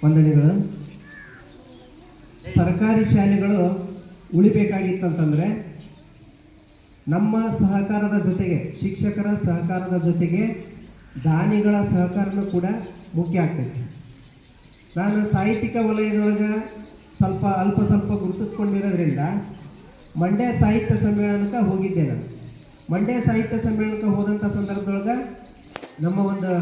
ವಂದನೆಗಳು. ಸರ್ಕಾರಿ ಶಾಲೆಗಳು ಉಳಿಬೇಕಾಗಿತ್ತಂತಂದರೆ ನಮ್ಮ ಸಹಕಾರದ ಜೊತೆಗೆ, ಶಿಕ್ಷಕರ ಸಹಕಾರದ ಜೊತೆಗೆ ದಾನಿಗಳ ಸಹಕಾರನೂ ಕೂಡ ಮುಖ್ಯ ಆಗ್ತೈತಿ. ನಾನು ಸಾಹಿತ್ಯಿಕ ವಲಯದೊಳಗೆ ಸ್ವಲ್ಪ ಗುರುತಿಸ್ಕೊಂಡಿರೋದ್ರಿಂದ ಮಂಡ್ಯ ಸಾಹಿತ್ಯ ಸಮ್ಮೇಳನಕ್ಕೆ ಹೋಗಿದ್ದೆ. ನಾನು ಮಂಡ್ಯ ಸಾಹಿತ್ಯ ಸಮ್ಮೇಳನಕ್ಕೆ ಹೋದಂಥ ಸಂದರ್ಭದೊಳಗೆ ನಮ್ಮ ಒಂದು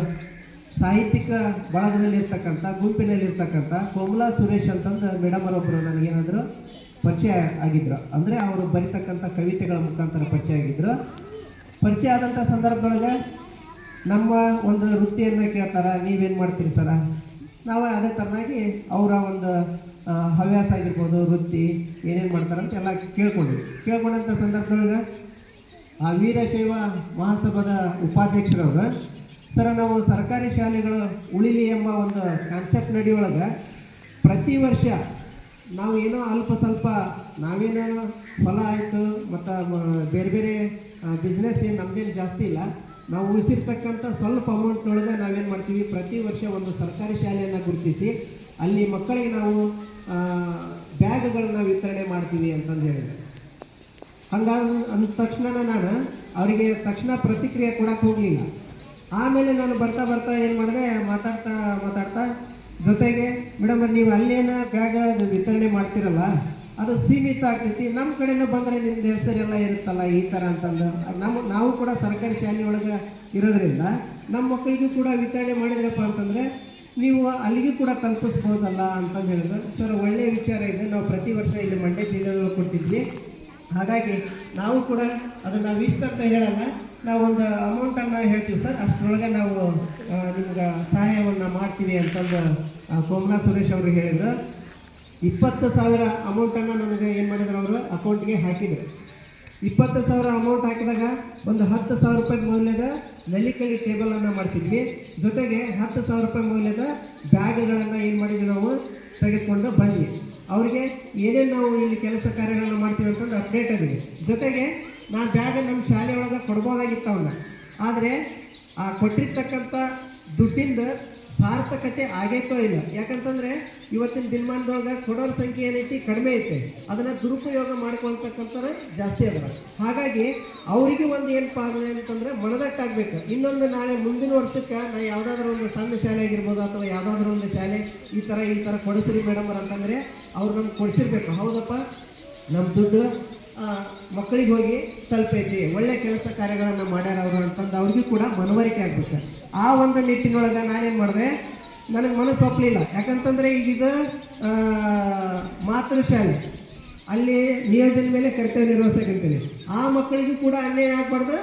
ಸಾಹಿತ್ಯಿಕ ಬಳಗದಲ್ಲಿರ್ತಕ್ಕಂಥ ಗುಂಪಿನಲ್ಲಿರ್ತಕ್ಕಂಥ ಕೋಮಲಾ ಸುರೇಶ್ ಅಂತಂದು ಮೇಡಮ್ ಅವರೊಬ್ಬರು ನನಗೇನಾದರೂ ಪರಿಚಯ ಆಗಿದ್ರು. ಅಂದರೆ ಅವರು ಬರೀತಕ್ಕಂಥ ಕವಿತೆಗಳ ಮುಖಾಂತರ ಪರಿಚಯ ಆಗಿದ್ದರು. ಪರಿಚಯ ಆದಂಥ ಸಂದರ್ಭದೊಳಗೆ ನಮ್ಮ ಒಂದು ವೃತ್ತಿಯನ್ನು ಕೇಳ್ತಾರೆ, ನೀವೇನು ಮಾಡ್ತೀರಿ ಸರ? ನಾವು ಅದೇ ಥರನಾಗಿ ಅವರ ಒಂದು ಹವ್ಯಾಸ ಆಗಿರ್ಬೋದು, ವೃತ್ತಿ ಏನೇನು ಮಾಡ್ತಾರಂತ ಎಲ್ಲ ಕೇಳ್ಕೊಂಡಂಥ ಸಂದರ್ಭದೊಳಗೆ ಆ ವೀರಶೈವ ಮಹಾಸಭಾದ ಉಪಾಧ್ಯಕ್ಷರವರು, ಸರ ನಾವು ಸರ್ಕಾರಿ ಶಾಲೆಗಳು ಉಳಿಲಿ ಎಂಬ ಒಂದು ಕಾನ್ಸೆಪ್ಟ್ ನಡಿಯೊಳಗೆ ಪ್ರತಿ ವರ್ಷ ನಾವು ಏನೋ ಸ್ವಲ್ಪ ನಾವೇನೋ ಹೊಲ ಆಯಿತು ಮತ್ತು ಬೇರೆ ಬೇರೆ ಬಿಸ್ನೆಸ್ ಏನು ನಮ್ಮದೇನು ಜಾಸ್ತಿ ಇಲ್ಲ, ನಾವು ಉಳಿಸಿರ್ತಕ್ಕಂಥ ಸ್ವಲ್ಪ ಅಮೌಂಟ್ನೊಳಗೆ ನಾವೇನು ಮಾಡ್ತೀವಿ, ಪ್ರತಿ ವರ್ಷ ಒಂದು ಸರ್ಕಾರಿ ಶಾಲೆಯನ್ನು ಗುರುತಿಸಿ ಅಲ್ಲಿ ಮಕ್ಕಳಿಗೆ ನಾವು ಬ್ಯಾಗ್ಗಳನ್ನ ವಿತರಣೆ ಮಾಡ್ತೀವಿ ಅಂತಂದು ಹೇಳಿದೆ. ಅಂದ ತಕ್ಷಣ ನಾನು ಅವರಿಗೆ ಪ್ರತಿಕ್ರಿಯೆ ಕೊಡೋಕ್ಕೆ ಹೋಗಲಿಲ್ಲ. ಆಮೇಲೆ ನಾನು ಬರ್ತಾ ಏನು ಮಾಡಿದೆ, ಮಾತಾಡ್ತಾ ಜೊತೆಗೆ ಮೇಡಮ್ ನೀವು ಅಲ್ಲೇನ ಬ್ಯಾಗ್ ವಿತರಣೆ ಮಾಡ್ತಿರಲ್ಲ, ಅದು ಸೀಮಿತ ಆಗ್ತೈತಿ, ನಮ್ಮ ಕಡೆನೂ ಬಂದರೆ ನಿಮ್ಮದು ಹೆಸರೆಲ್ಲ ಇರುತ್ತಲ್ಲ ಈ ಥರ ಅಂತಂದು. ನಾವು ಕೂಡ ಸರ್ಕಾರಿ ಶಾಲೆ ಒಳಗೆ ಇರೋದ್ರಿಂದ ನಮ್ಮ ಮಕ್ಕಳಿಗೂ ಕೂಡ ವಿತರಣೆ ಮಾಡಿದ್ರಪ್ಪ ಅಂತಂದರೆ ನೀವು ಅಲ್ಲಿಗೂ ಕೂಡ ತಲುಪಿಸ್ಬೋದಲ್ಲ ಅಂತಂದು ಹೇಳಿದ್ರು. ಸರ್ ಒಳ್ಳೆಯ ವಿಚಾರ ಇದೆ, ನಾವು ಪ್ರತಿ ವರ್ಷ ಇಲ್ಲಿ ಮಂಡ್ಯ ಜಿಲ್ಲೆಯೊಳಗೆ ಕೊಡ್ತಿದ್ವಿ, ಹಾಗಾಗಿ ನಾವು ಕೂಡ ಅದನ್ನು ಇಷ್ಟ ಅಂತ ಹೇಳಲ್ಲ, ನಾವು ಒಂದು ಅಮೌಂಟನ್ನು ಹೇಳ್ತೀವಿ ಸರ್, ಅಷ್ಟರೊಳಗೆ ನಾವು ನಿಮ್ಗೆ ಸಹಾಯವನ್ನು ಮಾಡ್ತೀವಿ ಅಂತಂದು ಕೋಮಲಾ ಸುರೇಶ್ ಅವರು ಹೇಳಿದರು. 20,000 ಅಮೌಂಟನ್ನು ನನಗೆ ಏನು ಮಾಡಿದ್ರು, ಅವರು ಅಕೌಂಟ್ಗೆ ಹಾಕಿದರು. 20,000 ಅಮೌಂಟ್ ಹಾಕಿದಾಗ ಒಂದು 10,000 ರೂಪಾಯಿ ಮೌಲ್ಯದ ನಲಿಕಲಿ ಟೇಬಲನ್ನು ಮಾಡ್ತಿದ್ವಿ, ಜೊತೆಗೆ 10,000 ರೂಪಾಯಿ ಮೌಲ್ಯದ ಬ್ಯಾಗ್ಗಳನ್ನು ಏನು ಮಾಡಿದ್ವಿ, ನಾವು ತೆಗೆದುಕೊಂಡು ಬಂದ್ವಿ. ಅವರಿಗೆ ಏನೇನು ನಾವು ಇಲ್ಲಿ ಕೆಲಸ ಕಾರ್ಯಗಳನ್ನು ಮಾಡ್ತೀವಿ ಅಂತಂದು ಅಪ್ಡೇಟ್ ಆಗಿದೆ. ಜೊತೆಗೆ ನಾನು ಬ್ಯಾಗ್ ನಮ್ಮ ಶಾಲೆ ಒಳಗೆ ಕೊಡ್ಬೋದಾಗಿತ್ತು ಅವನ್ನ, ಆದರೆ ಆ ಕೊಟ್ಟಿರ್ತಕ್ಕಂಥ ದುಡ್ಡಿಂದ ಸಾರ್ಥಕತೆ ಆಗೈತೋ ಇಲ್ಲ. ಯಾಕಂತಂದರೆ ಇವತ್ತಿನ ದಿನಮಾನದೊಳಗೆ ಕೊಡೋರ ಸಂಖ್ಯೆ ಏನೈತಿ ಕಡಿಮೆ ಐತೆ, ಅದನ್ನು ದುರುಪಯೋಗ ಮಾಡ್ಕೊಳ್ತಕ್ಕಂಥವ್ರು ಜಾಸ್ತಿ ಅದ. ಹಾಗಾಗಿ ಅವರಿಗೆ ಒಂದು ಏನಪ್ಪ ಆಗಿದೆ ಅಂತಂದರೆ ಮನದಟ್ಟಾಗಬೇಕು. ಇನ್ನೊಂದು ನಾಳೆ ಮುಂದಿನ ವರ್ಷಕ್ಕೆ ನಾ ಯಾವುದಾದ್ರೂ ಒಂದು ಸಣ್ಣ ಶಾಲೆ ಆಗಿರ್ಬೋದು ಅಥವಾ ಯಾವುದಾದ್ರೂ ಒಂದು ಶಾಲೆ ಈ ಥರ ಕೊಡಿಸ್ರಿ ಮೇಡಮ್ ಅಂತಂದರೆ ಅವ್ರು ನಮ್ಗೆ ಕೊಡಿಸಿರ್ಬೇಕು. ಹೌದಪ್ಪ, ನಮ್ಮ ದುಡ್ಡು ಮಕ್ಕಳಿಗೆ ಹೋಗಿ ತಲುಪೈತಿ, ಒಳ್ಳೆ ಕೆಲಸ ಕಾರ್ಯಗಳನ್ನು ಮಾಡ್ಯಾರ ಅವರು ಅಂತಂದು ಅವ್ರಿಗೂ ಕೂಡ ಮನವರಿಕೆ ಆಗಬೇಕು. ಆ ಒಂದು ನಿಟ್ಟಿನೊಳಗೆ ನಾನೇನು ಮಾಡಿದೆ, ನನಗೆ ಮನಸ್ಸು ಒಪ್ಪಲಿಲ್ಲ. ಯಾಕಂತಂದರೆ ಈಗಿದು ಮಾತೃಶಾಲೆ, ಅಲ್ಲಿ ನಿಯೋಜನೆ ಮೇಲೆ ಕರ್ತವ್ಯ ನಿರ್ವಹಿಸಕ್ಕಂತೀನಿ. ಆ ಮಕ್ಕಳಿಗೂ ಕೂಡ ಅನ್ಯಾಯ ಆಗಬಾರ್ದು,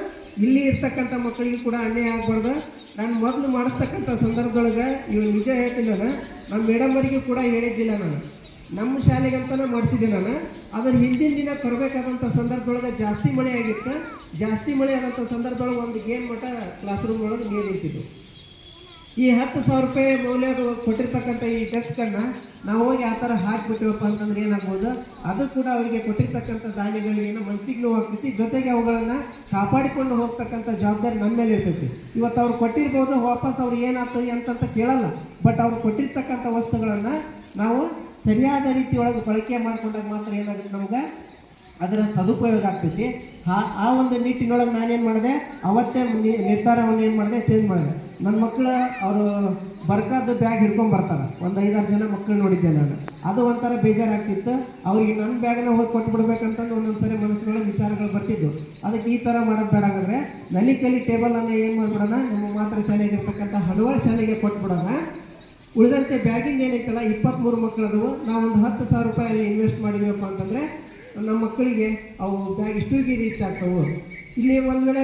ಇಲ್ಲಿ ಇರ್ತಕ್ಕಂಥ ಮಕ್ಕಳಿಗೂ ಕೂಡ ಅನ್ಯಾಯ ಆಗಬಾರ್ದು. ನಾನು ಮೊದಲು ಮಾಡಿಸ್ತಕ್ಕಂಥ ಸಂದರ್ಭದೊಳಗೆ ಇವಾಗ ನಿಜ ಹೇಳ್ತೀನಿ, ನಮ್ಮ ಮೇಡಮ್ಮರಿಗೂ ಕೂಡ ಹೇಳಿದ್ದಿಲ್ಲ. ನಾನು ನಮ್ಮ ಶಾಲೆಗಂತಲೇ ಮಾಡಿಸಿದ್ದೆ. ನಾನು ಅದರ ಹಿಂದಿನ ದಿನ ತರಬೇಕಾದಂಥ ಸಂದರ್ಭದೊಳಗೆ ಜಾಸ್ತಿ ಮಳೆ ಆಗಿತ್ತು. ಜಾಸ್ತಿ ಮಳೆ ಆದಂಥ ಸಂದರ್ಭದೊಳಗೆ ಒಂದು ಗೇನ್ ಮಟ್ಟ ಕ್ಲಾಸ್ ರೂಮ್ ಒಳಗೆ ನೀರು ನಿಂತಿದ್ದು. ಈ 10,000 ರೂಪಾಯಿ ಮೌಲ್ಯ ಕೊಟ್ಟಿರ್ತಕ್ಕಂಥ ಈ ಡೆಸ್ಕನ್ನು ನಾವು ಹೋಗಿ ಆ ಥರ ಹಾಕಿಬಿಟ್ಟಿವಪ್ಪ ಅಂತಂದ್ರೆ ಏನಾಗ್ಬೋದು, ಅದು ಕೂಡ ಅವರಿಗೆ ಕೊಟ್ಟಿರ್ತಕ್ಕಂಥ ದಾನಿಗಳಿಗೆ ಏನೋ ಮನಸ್ಸಿಗೆ ನೋವು ಆಗ್ತೈತಿ, ಜೊತೆಗೆ ಅವುಗಳನ್ನು ಕಾಪಾಡಿಕೊಂಡು ಹೋಗ್ತಕ್ಕಂಥ ಜವಾಬ್ದಾರಿ ನಮ್ಮ ಮೇಲೆ ಇರ್ತೈತಿ. ಇವತ್ತು ಅವ್ರು ಕೊಟ್ಟಿರ್ಬೋದು, ವಾಪಸ್ ಅವ್ರು ಏನಾಗ್ತದೆ ಅಂತಂತ ಕೇಳಲ್ಲ, ಬಟ್ ಅವ್ರು ಕೊಟ್ಟಿರ್ತಕ್ಕಂಥ ವಸ್ತುಗಳನ್ನು ನಾವು ಸರಿಯಾದ ರೀತಿಯೊಳಗೆ ಬಳಕೆ ಮಾಡ್ಕೊಂಡಾಗ ಮಾತ್ರ ಏನಾಗುತ್ತೆ, ನಮ್ಗೆ ಅದರ ಸದುಪಯೋಗ ಆಗ್ತೈತಿ. ಆ ಒಂದು ನಿಟ್ಟಿನೊಳಗೆ ನಾನೇನು ಮಾಡಿದೆ, ಅವತ್ತೇ ನಿರ್ಧಾರವನ್ನು ಏನು ಮಾಡಿದೆ, ಚೇಂಜ್ ಮಾಡಿದೆ. ನನ್ನ ಮಕ್ಕಳು ಅವರು ಬರ್ಕಾದ ಬ್ಯಾಗ್ ಹಿಡ್ಕೊಂಡು ಬರ್ತಾರೆ, ಒಂದು 5-6 ಜನ ಮಕ್ಕಳು ನೋಡಿದ್ದೆ ನಾನು. ಅದು ಒಂಥರ ಬೇಜಾರಾಗ್ತಿತ್ತು. ಅವ್ರಿಗೆ ನನ್ನ ಬ್ಯಾಗನ್ನ ಹೋಗಿ ಕೊಟ್ಬಿಡ್ಬೇಕಂತಂದು ಒಂದೊಂದ್ಸರಿ ಮನಸ್ಸಿನೊಳಗೆ ವಿಚಾರಗಳು ಬರ್ತಿದ್ದು. ಅದಕ್ಕೆ ಈ ಥರ ಮಾಡೋದು ಬೇಡ, ಹಾಗಾದರೆ ನಲಿಕಲಿ ಟೇಬಲನ್ನು ಏನು ಮಾಡಿಬಿಡೋಣ, ನಮ್ಮ ಮಾತ್ರ ಶಾಲೆಗೆ ಇರ್ತಕ್ಕಂಥ ಹಲವಾರು ಶಾಲೆಗೆ ಕೊಟ್ಬಿಡೋಣ. ಉಳಿದಂತೆ ಬ್ಯಾಗಿಂದ ಏನೈತಲ್ಲ 23 ಮಕ್ಕಳದವು, ನಾವು ಒಂದು 10,000 ರೂಪಾಯಿ ಅಲ್ಲಿ ಇನ್ವೆಸ್ಟ್ ಮಾಡಿದೀವಪ್ಪ ಅಂತಂದರೆ ನಮ್ಮ ಮಕ್ಕಳಿಗೆ ಅವು ಬ್ಯಾಗ್ ಇಷ್ಟೂರಿಗೆ ರೀಚ್ ಆಗ್ತವೆ. ಇಲ್ಲಿ ಒಂದು ವೇಳೆ